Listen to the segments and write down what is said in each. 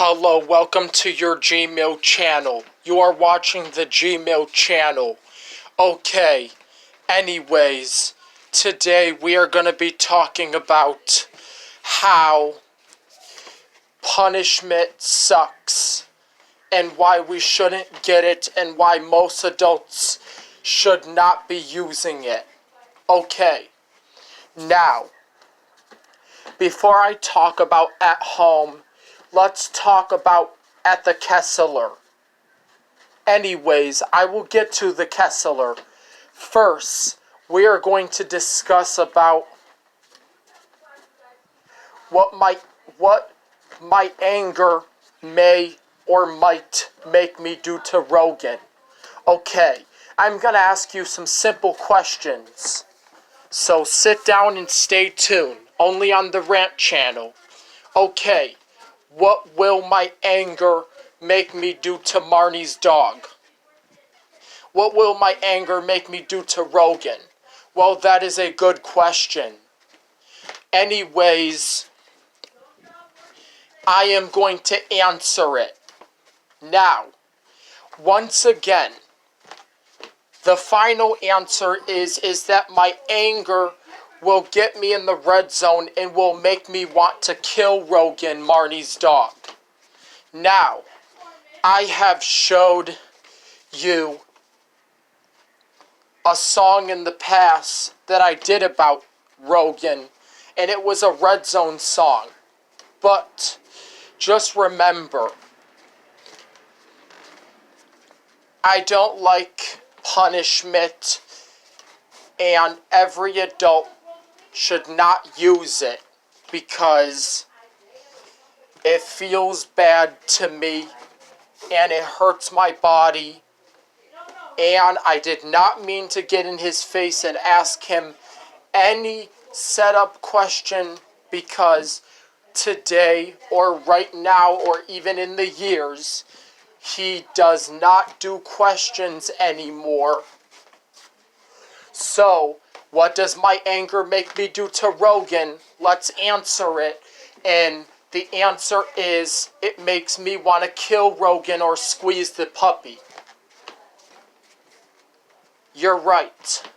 Hello, welcome to your Gmail channel. You are watching the Gmail channel. Okay, anyways, today we are going to be talking about how punishment sucks and why we shouldn't get it and why most adults should not be using it. Okay, now, before I talk about at home, let's talk about at the Kessler. Anyways, I will get to the Kessler. First, we are going to discuss about what my anger may or might make me do to Rogan. Okay, I'm going to ask you some simple questions. So sit down and stay tuned, only on the Rant channel. Okay, what will my anger make me do to Marnie's dog? What will my anger make me do to Rogan? Well, that is a good question. Anyways, I am going to answer it. Now, once again, the final answer is that my anger will get me in the red zone and will make me want to kill Rogan, Marnie's dog. Now, I have showed you a song in the past that I did about Rogan, and it was a red zone song. But just remember, I don't like punishment, and every adult should not use it because it feels bad to me and it hurts my body, and I did not mean to get in his face and ask him any setup question, because today or right now or even in the years, he does not do questions anymore. So, what does my anger make me do to Rogan? Let's answer it. And the answer is, it makes me want to kill Rogan or squeeze the puppy. You're right.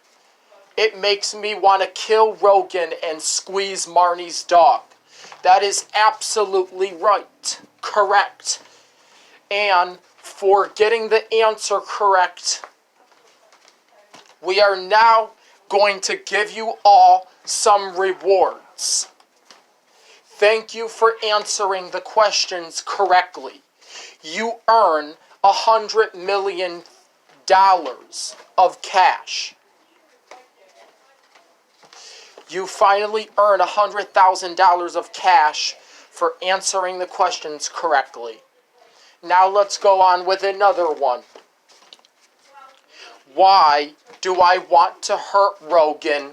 It makes me want to kill Rogan and squeeze Marnie's dog. That is absolutely right. Correct. And for getting the answer correct, we are now going to give you all some rewards. Thank you for answering the questions correctly. You earn $100 million of cash. You finally earn $100,000 of cash for answering the questions correctly. Now let's go on with another one. Why do I want to hurt Rogan?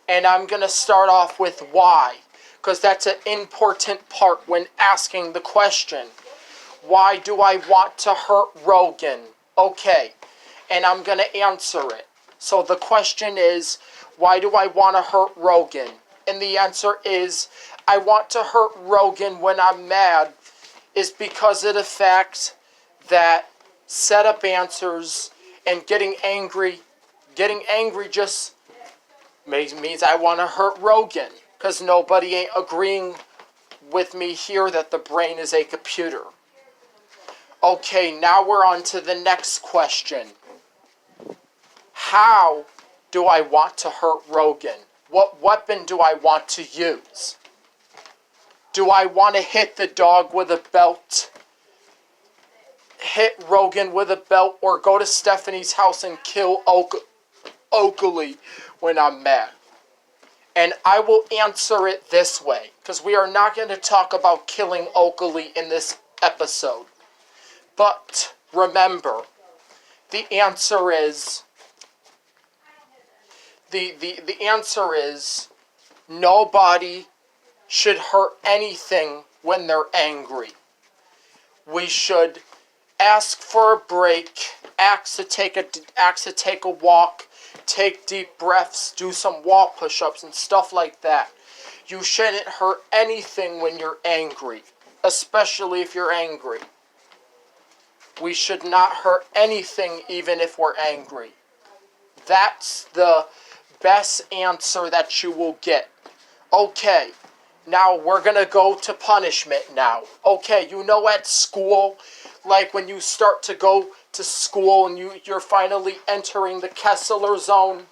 And I'm going to start off with why, because that's an important part when asking the question. Why do I want to hurt Rogan? Okay, and I'm going to answer it. So the question is, why do I want to hurt Rogan? And the answer is, I want to hurt Rogan when I'm mad, is because of the fact that setup answers and getting angry just means I want to hurt Rogan, because nobody ain't agreeing with me here that the brain is a computer. Okay, now we're on to the next question. How do I want to hurt Rogan? What weapon do I want to use? Do I want to hit the dog with a belt, hit Rogan with a belt, or go to Stephanie's house and kill Oakley when I'm mad? And I will answer it this way, because we are not going to talk about killing Oakley in this episode. But remember, the answer is, the answer is, nobody should hurt anything when they're angry. We should ask for a break, ask to take a walk, take deep breaths, do some wall push-ups and stuff like that. You shouldn't hurt anything when you're angry. especially if you're angry. We should not hurt anything even if we're angry. That's the best answer that you will get. Okay, now we're going to go to punishment now. Okay, at school, like when you start to go to school and you're finally entering the Kessler zone,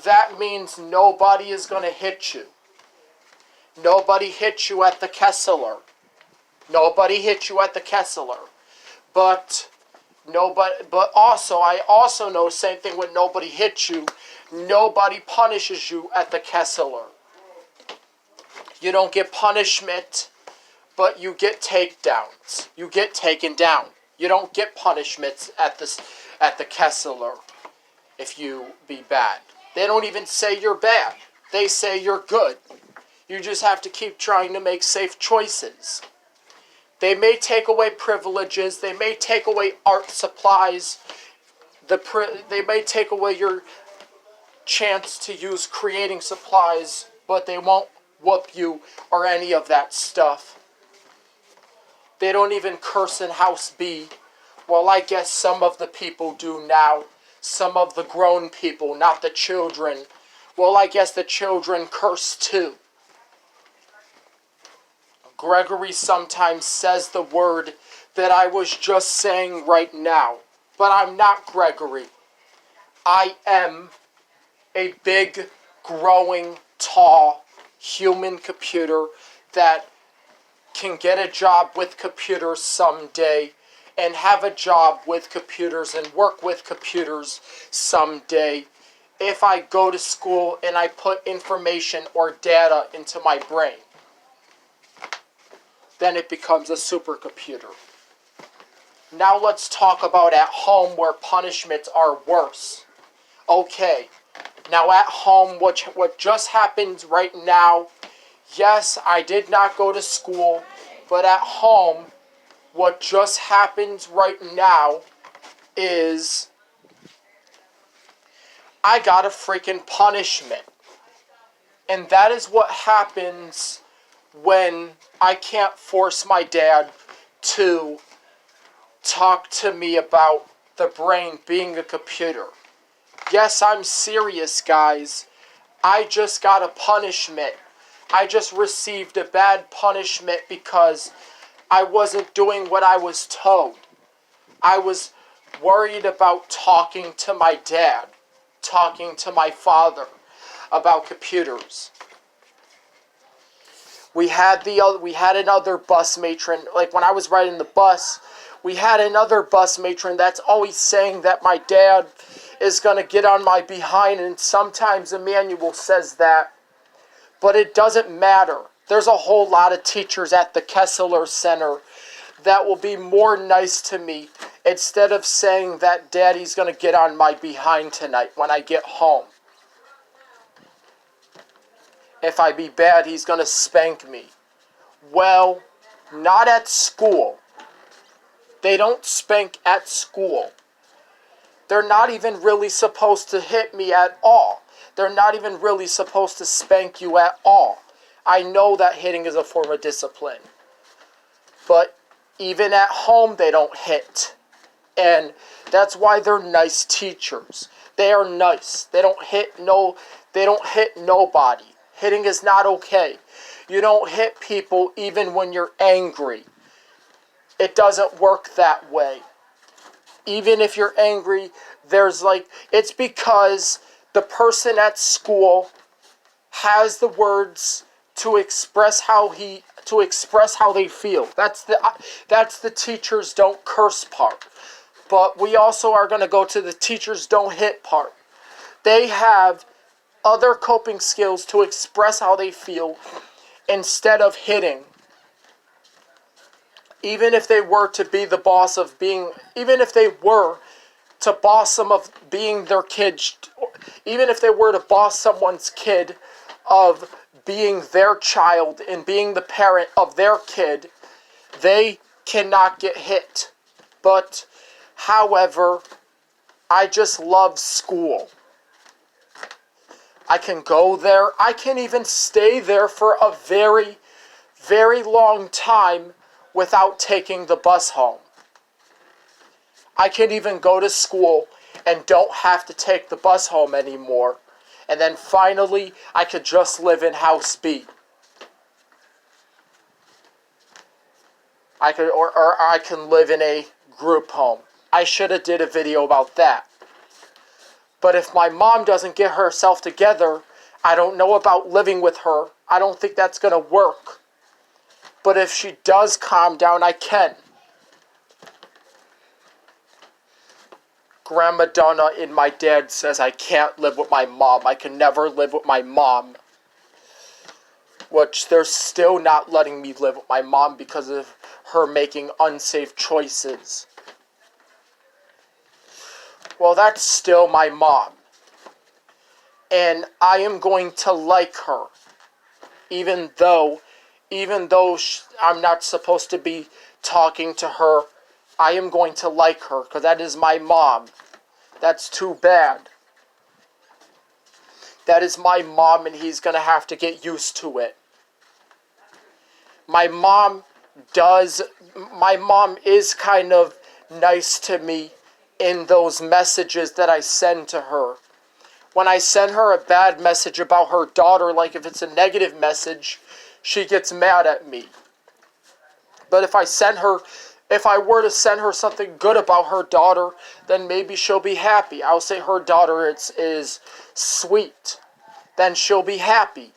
that means nobody is going to hit you. Nobody hit you at the Kessler. Nobody hit you at the Kessler. But I also know, same thing when nobody hits you, nobody punishes you at the Kessler. You don't get punishment, but you get takedowns. You get taken down. You don't get punishments at the Kessler if you be bad. They don't even say you're bad. They say you're good. You just have to keep trying to make safe choices. They may take away privileges. They may take away art supplies. They may take away your chance to use creating supplies, but they won't whoop you or any of that stuff. They don't even curse in House B. Well, I guess some of the people do now. Some of the grown people, not the children. Well, I guess the children curse too. Gregory sometimes says the word that I was just saying right now. But I'm not Gregory. I am a big, growing, tall human computer that can get a job with computers someday and have a job with computers and work with computers someday if I go to school and I put information or data into my brain. Then it becomes a supercomputer. Now let's talk about at home where punishments are worse. Okay, now at home, what just happened right now, yes, I did not go to school, but at home, what just happened right now is I got a freaking punishment. And that is what happens when I can't force my dad to talk to me about the brain being a computer. Yes, I'm serious, guys. I just got a punishment. I just received a bad punishment because I wasn't doing what I was told. I was worried about talking to my dad, talking to my father about computers. We had another bus matron, like when I was riding the bus, we had another bus matron that's always saying that my dad is going to get on my behind, and sometimes Emmanuel says that, but it doesn't matter. There's a whole lot of teachers at the Kessler Center that will be more nice to me instead of saying that Daddy's going to get on my behind tonight when I get home. If I be bad, he's going to spank me. Well, not at school. They don't spank at school. They're not even really supposed to hit me at all. They're not even really supposed to spank you at all. I know that hitting is a form of discipline. But even at home, they don't hit. And that's why they're nice teachers. They are nice. They don't hit nobody. Hitting is not okay. You don't hit people even when you're angry. It doesn't work that way. Even if you're angry, it's because the person at school has the words to express how they feel. That's the teachers don't curse part. But we also are going to go to the teachers don't hit part. They have other coping skills to express how they feel instead of hitting. Even if they were to be the boss of being, even if they were to boss some of being their kid, even if they were to boss someone's kid of being their child and being the parent of their kid, they cannot get hit. But, however, I just love school. I can go there. I can even stay there for a very, very long time without taking the bus home. I can even go to school and don't have to take the bus home anymore. And then finally, I could just live in House B. Or I can live in a group home. I should have did a video about that. But if my mom doesn't get herself together, I don't know about living with her. I don't think that's going to work. But if she does calm down, I can. Grandma Donna and my dad says I can't live with my mom. I can never live with my mom. Which they're still not letting me live with my mom because of her making unsafe choices. Well, that's still my mom. And I am going to like her. Even though I'm not supposed to be talking to her, I am going to like her because that is my mom. That's too bad. That is my mom and he's going to have to get used to it. My mom is kind of nice to me in those messages that I send to her. When I send her a bad message about her daughter, like if it's a negative message, she gets mad at me. But if I were to send her something good about her daughter, then maybe she'll be happy. I'll say her daughter is sweet. Then she'll be happy.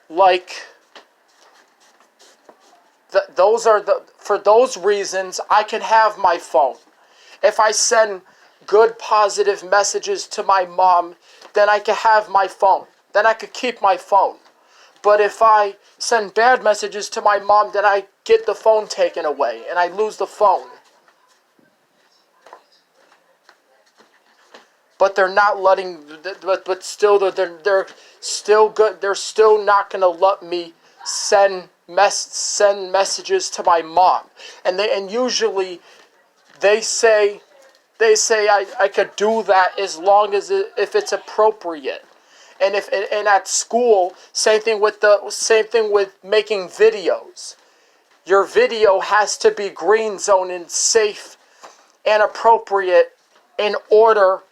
Like, for those reasons, I can have my phone. If I send good, positive messages to my mom, then I can have my phone. Then I could keep my phone. But if I send bad messages to my mom, then I get the phone taken away, and I lose the phone. But they're not letting, but still, they're still good. They're still not going to let me send messages to my mom. And usually they say I could do that as long as if it's appropriate. And at school, same thing with making videos. Your video has to be green zone and safe and appropriate in order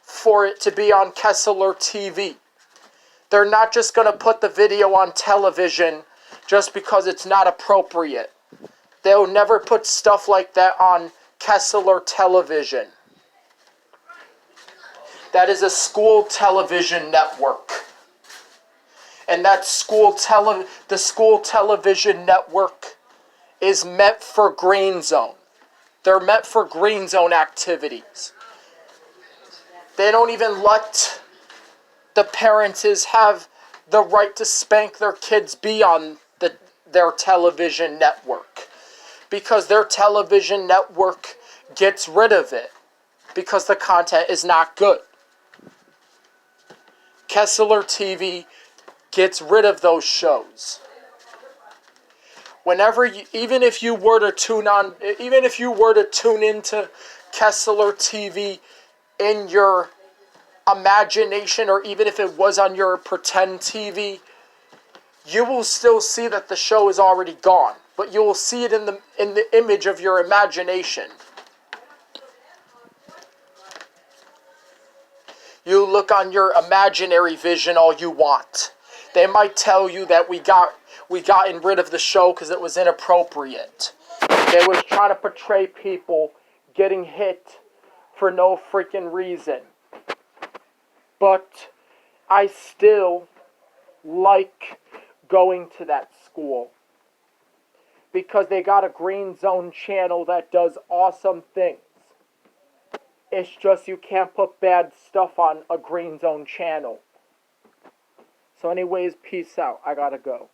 for it to be on Kessler TV. They're not just going to put the video on television just because it's not appropriate. They'll never put stuff like that on Kessler television. That is a school television network. And the school television network is meant for green zone. They're meant for green zone activities. They don't even let the parents have the right to spank their kids be on their television network. Because their television network gets rid of it. Because the content is not good. Kessler TV gets rid of those shows. Even if you were to tune into Kessler TV in your imagination, or even if it was on your pretend TV, you will still see that the show is already gone. But you will see it in the image of your imagination. You look on your imaginary vision all you want. They might tell you that we gotten rid of the show because it was inappropriate. They was trying to portray people getting hit for no freaking reason. But I still like going to that school. Because they got a green zone channel that does awesome things. It's just you can't put bad stuff on a green zone channel. So anyways, peace out. I gotta go.